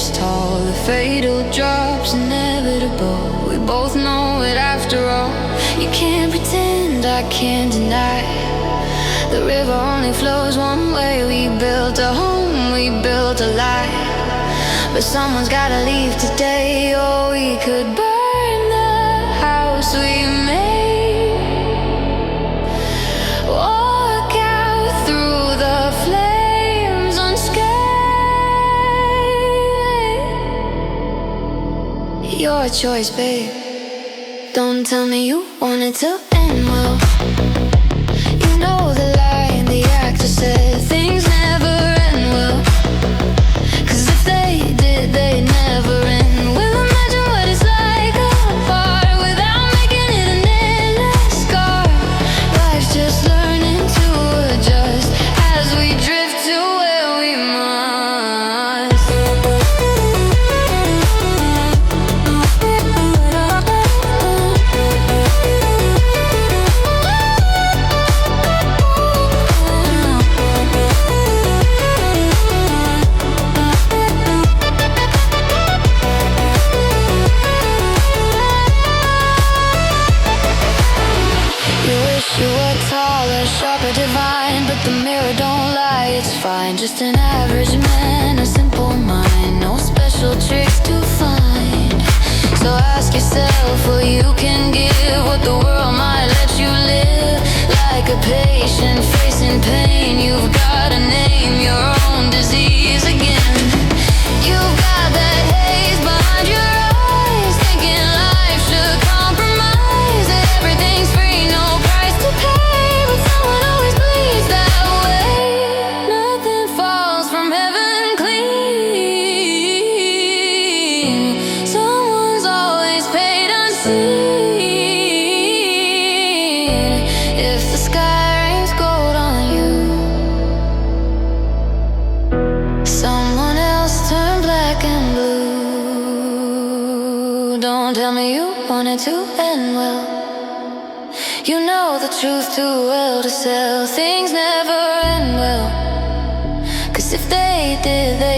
this tall. The fatal drop's inevitable. We both know it after all. You can't pretend, I can't deny. The river only flows one way. We built a home, we built a life. But someone's gotta leave today, or we could burn the house we made. Walk out through the flames unscathed. Your choice, babe. Don't tell me you want it to end well. You know the line the actor said, things never end well. 'Cause if they did, they'd never end. Well, imagine what it's like apart without making it an endless scar. Life's just learning to adjust as we drift to where we must. You were taller, sharper, divine, but the mirror don't lie, it's fine. Just an average man, a simple mind, no special tricks to find. So ask yourself what you can give, what the world might let you live. Like a patient facing pain, you've got to name your own disease again. You've got that haze behind your eyes, thinking life should compromise, that everything's free, no price to pay, but someone always bleeds that way. Nothing falls from heaven clean. Someone's always paid unseen. If the sky rains gold on you, someone else turned black and blue. Don't tell me you want it to end well. You know the truth too well to sell. Things never end well. 'Cause if they did, they